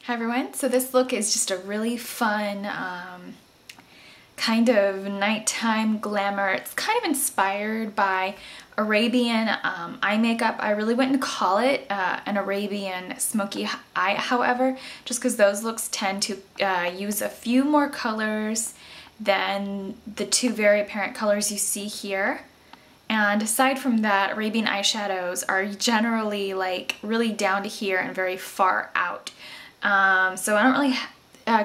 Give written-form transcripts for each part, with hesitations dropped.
Hi everyone, so this look is just a really fun kind of nighttime glamour. It's kind of inspired by Arabian eye makeup. I really wouldn't call it an Arabian smoky eye, however, just because those looks tend to use a few more colors than the two very apparent colors you see here. And aside from that, Arabian eyeshadows are generally like really down to here and very far out. So I don't really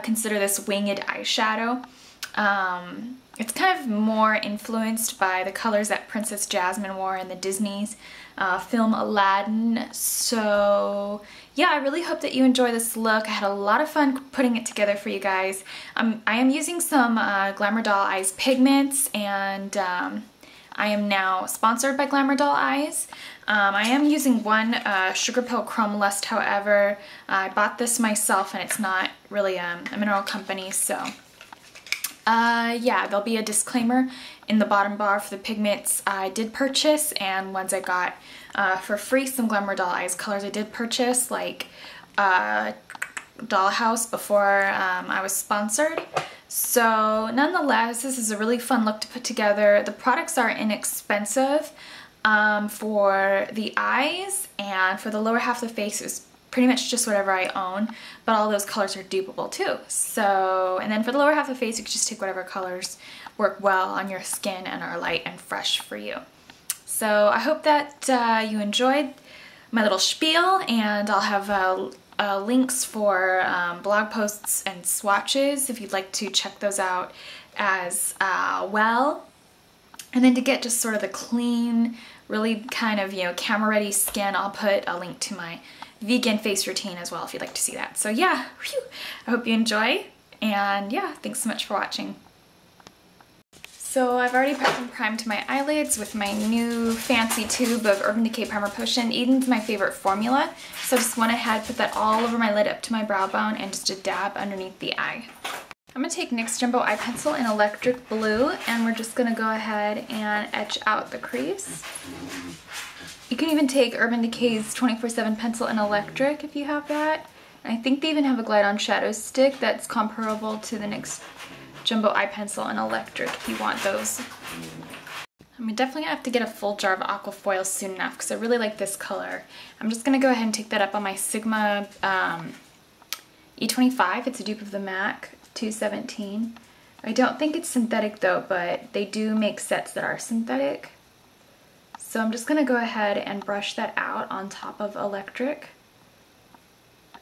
consider this winged eyeshadow. It's kind of more influenced by the colors that Princess Jasmine wore in the Disney's film Aladdin. So yeah, I really hope that you enjoy this look. I had a lot of fun putting it together for you guys. I am using some Glamour Doll Eyes pigments, and I am now sponsored by Glamour Doll Eyes. I am using one Sugarpill Chromalust, however. I bought this myself and it's not really a mineral company, so yeah, there'll be a disclaimer in the bottom bar for the pigments I did purchase and ones I got for free. Some Glamour Doll Eyes colors I did purchase, like Dollhouse, before I was sponsored. So nonetheless, this is a really fun look to put together. The products are inexpensive for the eyes, and for the lower half of the face it's pretty much just whatever I own, but all those colors are dupable too. So, and then for the lower half of the face you can just take whatever colors work well on your skin and are light and fresh for you. So I hope that you enjoyed my little spiel, and I'll have links for blog posts and swatches if you'd like to check those out as well. And then to get just sort of the clean, really kind of, you know, camera ready skin, I'll put a link to my vegan face routine as well if you'd like to see that. So yeah, whew, I hope you enjoy, and yeah, thanks so much for watching. So I've already prepped and primed my eyelids with my new fancy tube of Urban Decay Primer Potion. Eden's my favorite formula, so I just went ahead, put that all over my lid up to my brow bone, and just a dab underneath the eye. I'm going to take NYX Jumbo Eye Pencil in Electric Blue, and we're just going to go ahead and etch out the crease. You can even take Urban Decay's 24/7 pencil in Electric if you have that. And I think they even have a glide on shadow stick that's comparable to the NYX Jumbo Eye Pencil in Electric if you want those. I'm definitely going to have to get a full jar of Aqua foil soon enough because I really like this color. I'm just going to go ahead and take that up on my Sigma E25. It's a dupe of the MAC 217. I don't think it's synthetic though, but they do make sets that are synthetic. So I'm just going to go ahead and brush that out on top of Electric.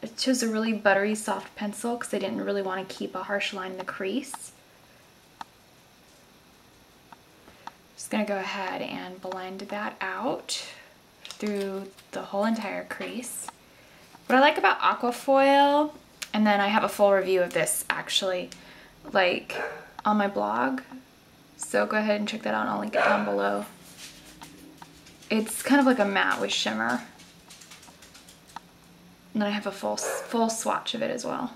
I chose a really buttery soft pencil because I didn't really want to keep a harsh line in the crease. Just going to go ahead and blend that out through the whole entire crease. What I like about Aqua foil, and then I have a full review of this actually, like on my blog, so go ahead and check that out, and I'll link it down below. It's kind of like a matte with shimmer. And then I have a full swatch of it as well.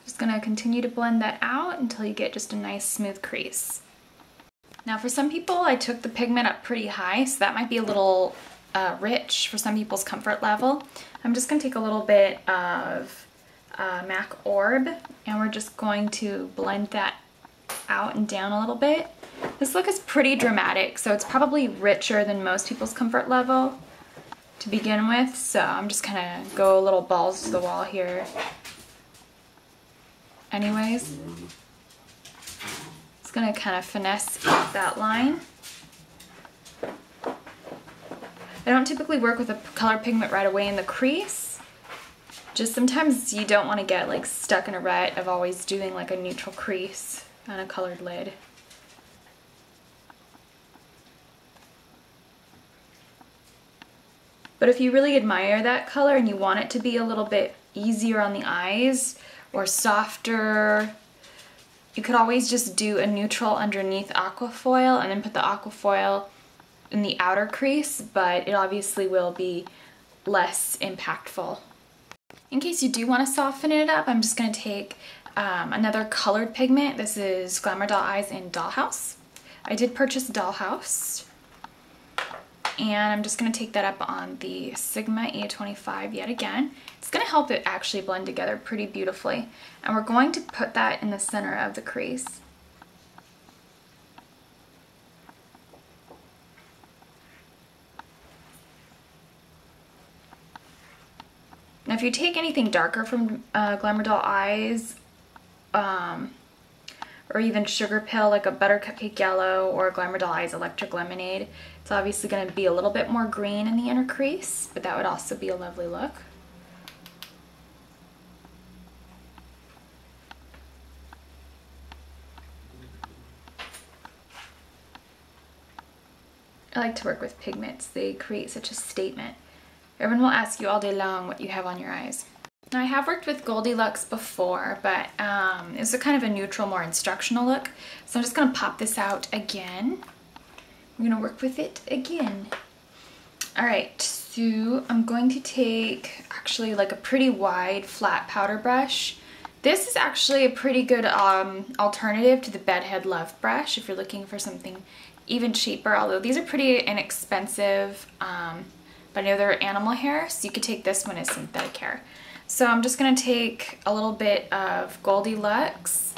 Just gonna continue to blend that out until you get just a nice smooth crease. Now for some people, I took the pigment up pretty high, so that might be a little rich for some people's comfort level. I'm just gonna take a little bit of MAC Orb, and we're just going to blend that out and down a little bit. This look is pretty dramatic, so it's probably richer than most people's comfort level to begin with, so I'm just gonna go a little balls to the wall here. Anyways, it's gonna kind of finesse out that line. I don't typically work with a color pigment right away in the crease. Just sometimes you don't want to get like stuck in a rut of always doing like a neutral crease on a colored lid. But if you really admire that color and you want it to be a little bit easier on the eyes or softer, you could always just do a neutral underneath Aqua foil and then put the Aqua foil in the outer crease, but it obviously will be less impactful. In case you do want to soften it up, I'm just going to take another colored pigment. This is Glamour Doll Eyes in Dollhouse. I did purchase Dollhouse. and I'm just going to take that up on the Sigma E25 yet again. It's going to help it actually blend together pretty beautifully. And we're going to put that in the center of the crease. Now if you take anything darker from Glamour Doll Eyes, or even Sugarpill, like a Butter Cupcake Yellow or Glamour Doll Eyes Electric Lemonade, it's obviously going to be a little bit more green in the inner crease, but that would also be a lovely look. I like to work with pigments. They create such a statement. Everyone will ask you all day long what you have on your eyes. Now I have worked with Goldilux before, but it's a kind of a neutral, more instructional look. So I'm just going to pop this out again. I'm going to work with it again. Alright, so I'm going to take actually like a pretty wide flat powder brush. This is actually a pretty good alternative to the Bedhead Love brush if you're looking for something even cheaper, although these are pretty inexpensive, but I know they're animal hair, so you could take this one as synthetic hair. So I'm just going to take a little bit of Goldilux,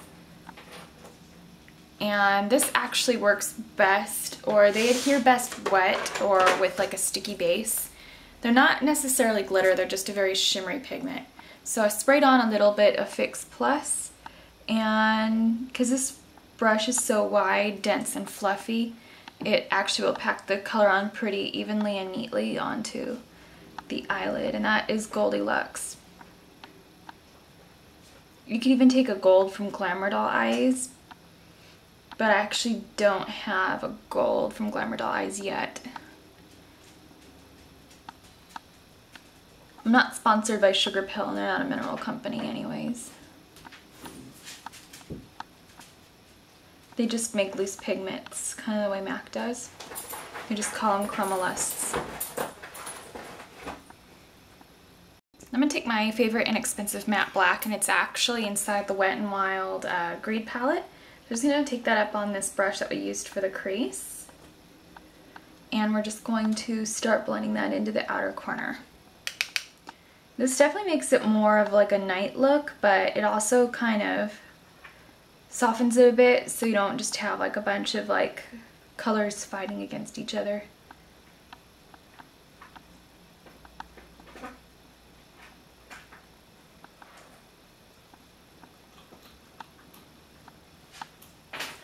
and this actually works best, or they adhere best wet or with like a sticky base. They're not necessarily glitter, they're just a very shimmery pigment. So I sprayed on a little bit of Fix Plus, and because this brush is so wide, dense, and fluffy, it actually will pack the color on pretty evenly and neatly onto the eyelid, and that is Goldilux. You can even take a gold from Glamour Doll Eyes, but I actually don't have a gold from Glamour Doll Eyes yet. I'm not sponsored by Sugarpill, and they're not a mineral company anyways. They just make loose pigments, kind of the way MAC does. You just call them Chromalusts. I'm going to take my favorite inexpensive matte black, and it's actually inside the Wet n Wild Greed palette. I'm just going to take that up on this brush that we used for the crease. And we're just going to start blending that into the outer corner. This definitely makes it more of like a night look, but it also kind of softens it a bit so you don't just have like a bunch of like colors fighting against each other.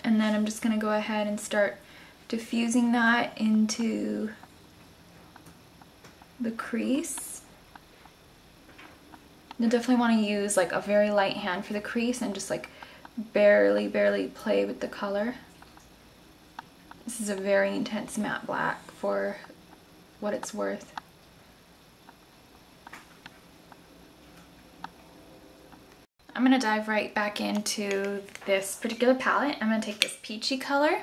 And then I'm just going to go ahead and start diffusing that into the crease. You'll definitely want to use like a very light hand for the crease and just like barely play with the color. This is a very intense matte black for what it's worth. I'm going to dive right back into this particular palette. I'm going to take this peachy color.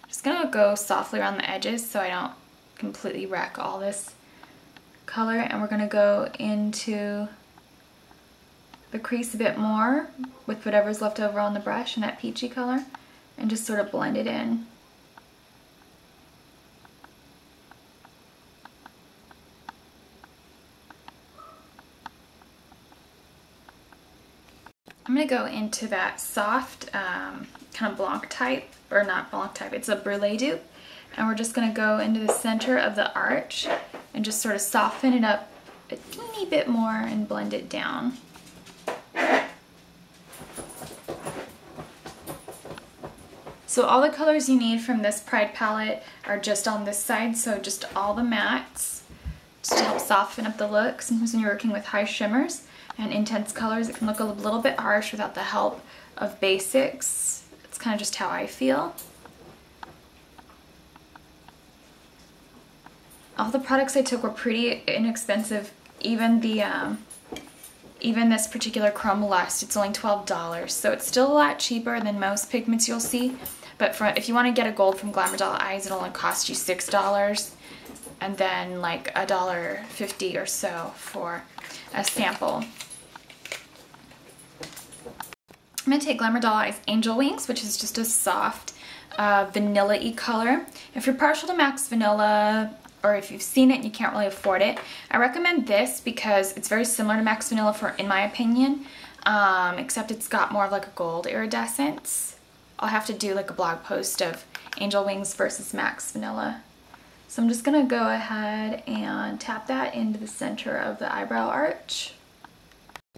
Just going to go softly around the edges so I don't completely wreck all this color, and we're going to go into the crease a bit more with whatever's left over on the brush in that peachy color, and just sort of blend it in. I'm going to go into that soft kind of Blanc type, or not Blanc type, it's a Brulee dupe, and we're just going to go into the center of the arch and just sort of soften it up a teeny bit more and blend it down. So all the colors you need from this Pride palette are just on this side, so just all the mattes, just to help soften up the look. Sometimes when you're working with high shimmers and intense colors, it can look a little bit harsh without the help of basics. It's kind of just how I feel. All the products I took were pretty inexpensive. Even the even this particular Chromalust, it's only $12, so it's still a lot cheaper than most pigments you'll see. But if you want to get a gold from Glamour Doll Eyes, it'll only cost you $6, and then like $1.50 or so for a sample. I'm going to take Glamour Doll Eyes Angel Wings, which is just a soft vanilla-y color. If you're partial to MAC's vanilla, or if you've seen it and you can't really afford it, I recommend this because it's very similar to Max Vanilla in my opinion, except it's got more of like a gold iridescence. I'll have to do like a blog post of Angel Wings versus Max Vanilla. So I'm just gonna go ahead and tap that into the center of the eyebrow arch.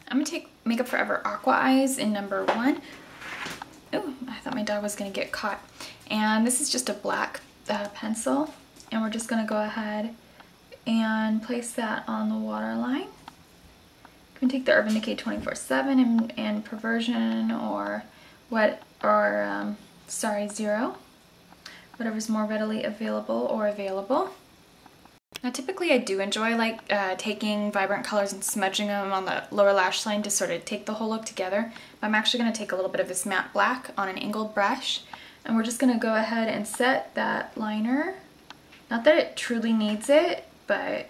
I'm gonna take Makeup Forever Aqua Eyes in number 1. Oh, I thought my dog was gonna get caught. And this is just a black pencil. And we're just gonna go ahead and place that on the waterline. You can take the Urban Decay 24/7 and Perversion or Zero. Whatever's more readily available. Now typically I do enjoy like taking vibrant colors and smudging them on the lower lash line to sort of take the whole look together. But I'm actually going to take a little bit of this matte black on an angled brush, and we're just going to go ahead and set that liner. Not that it truly needs it, but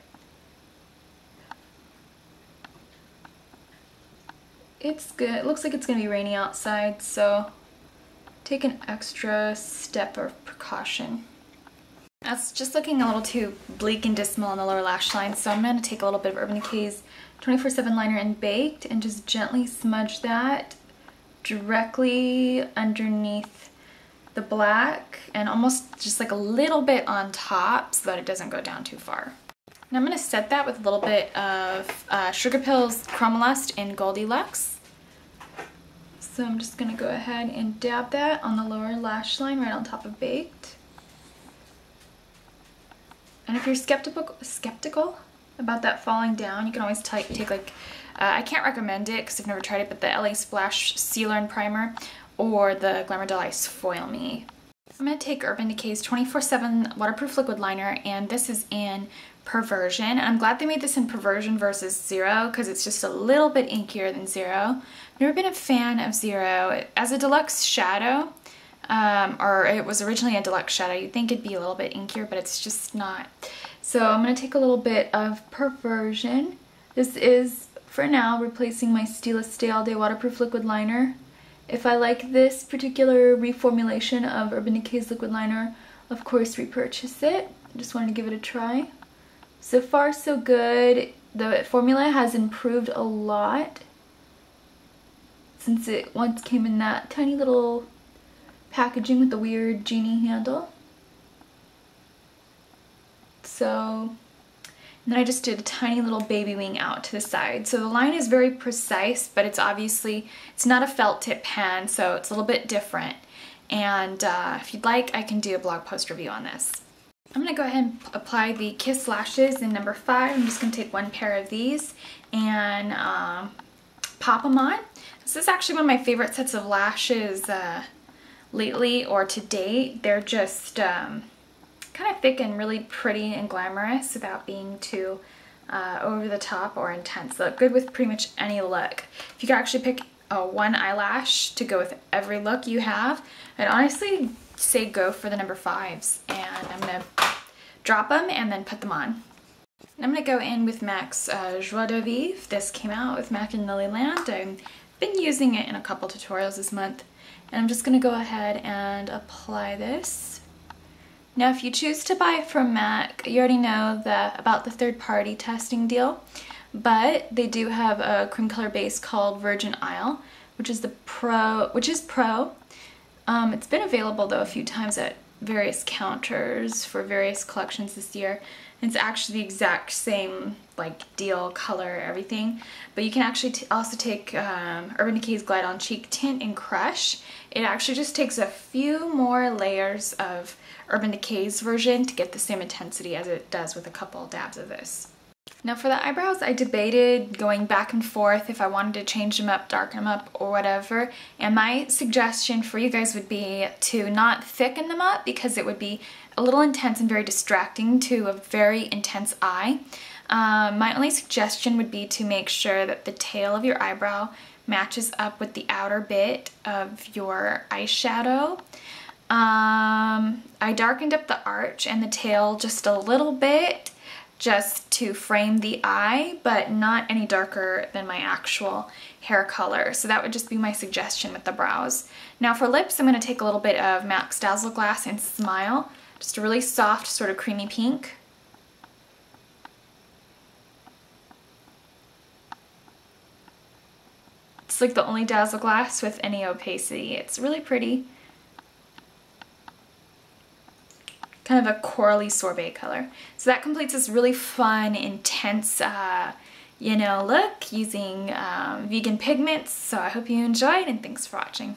it's good. It looks like it's going to be rainy outside, so take an extra step of precaution. That's just looking a little too bleak and dismal on the lower lash line, so I'm going to take a little bit of Urban Decay's 24/7 liner in Baked and just gently smudge that directly underneath the black and almost just like a little bit on top so that it doesn't go down too far. And I'm going to set that with a little bit of Sugarpill's Chromalust in Goldilux. So I'm just going to go ahead and dab that on the lower lash line right on top of Baked. And if you're skeptical about that falling down, you can always take like, I can't recommend it because I've never tried it, but the LA Splash Sealer and Primer or the Glamour Ice Foil Me. I'm going to take Urban Decay's 24/7 Waterproof Liquid Liner, and this is in Perversion. And I'm glad they made this in Perversion versus Zero because it's just a little bit inkier than Zero. I've never been a fan of Zero. As a deluxe shadow, or it was originally a deluxe shadow, you'd think it'd be a little bit inkier, but it's just not. So I'm going to take a little bit of Perversion. This is, for now, replacing my Stila Stay All Day Waterproof Liquid Liner. If I like this particular reformulation of Urban Decay's liquid liner, of course repurchase it. I just wanted to give it a try. So far so good. The formula has improved a lot since it once came in that tiny little packaging with the weird genie handle. So, and then I just did a tiny little baby wing out to the side. So the line is very precise, but it's obviously, it's not a felt tip pen, so it's a little bit different. And if you'd like, I can do a blog post review on this. I'm going to go ahead and apply the Kiss Lashes in number 5. I'm just going to take one pair of these and pop them on. This is actually one of my favorite sets of lashes lately or to date. They're just kind of thick and really pretty and glamorous without being too over the top or intense. They look good with pretty much any look. If you could actually pick one eyelash to go with every look you have, I'd honestly say go for the number 5s. And I'm going to drop them and then put them on. And I'm going to go in with MAC's Joie de Vivre. This came out with MAC and Lilyland. I've been using it in a couple tutorials this month. And I'm just going to go ahead and apply this. Now if you choose to buy from MAC, you already know about the third-party testing deal, but they do have a cream color base called Virgin Isle, which is Pro. It's been available though a few times at various counters for various collections this year. It's actually the exact same like deal, color, everything. But you can actually also take Urban Decay's Glide On Cheek Tint in Crush. It actually just takes a few more layers of Urban Decay's version to get the same intensity as it does with a couple dabs of this. Now for the eyebrows, I debated going back and forth if I wanted to change them up, darken them up, or whatever. And my suggestion for you guys would be to not thicken them up because it would be a little intense and very distracting to a very intense eye. My only suggestion would be to make sure that the tail of your eyebrow matches up with the outer bit of your eyeshadow. I darkened up the arch and the tail just a little bit just to frame the eye, but not any darker than my actual hair color. So that would just be my suggestion with the brows. Now for lips, I'm going to take a little bit of MAC's Dazzle Glass and Smile, just a really soft sort of creamy pink. It's like the only Dazzle Glass with any opacity. It's really pretty. Kind of a corally sorbet color. So that completes this really fun, intense, you know, look using vegan pigments. So I hope you enjoyed, and thanks for watching.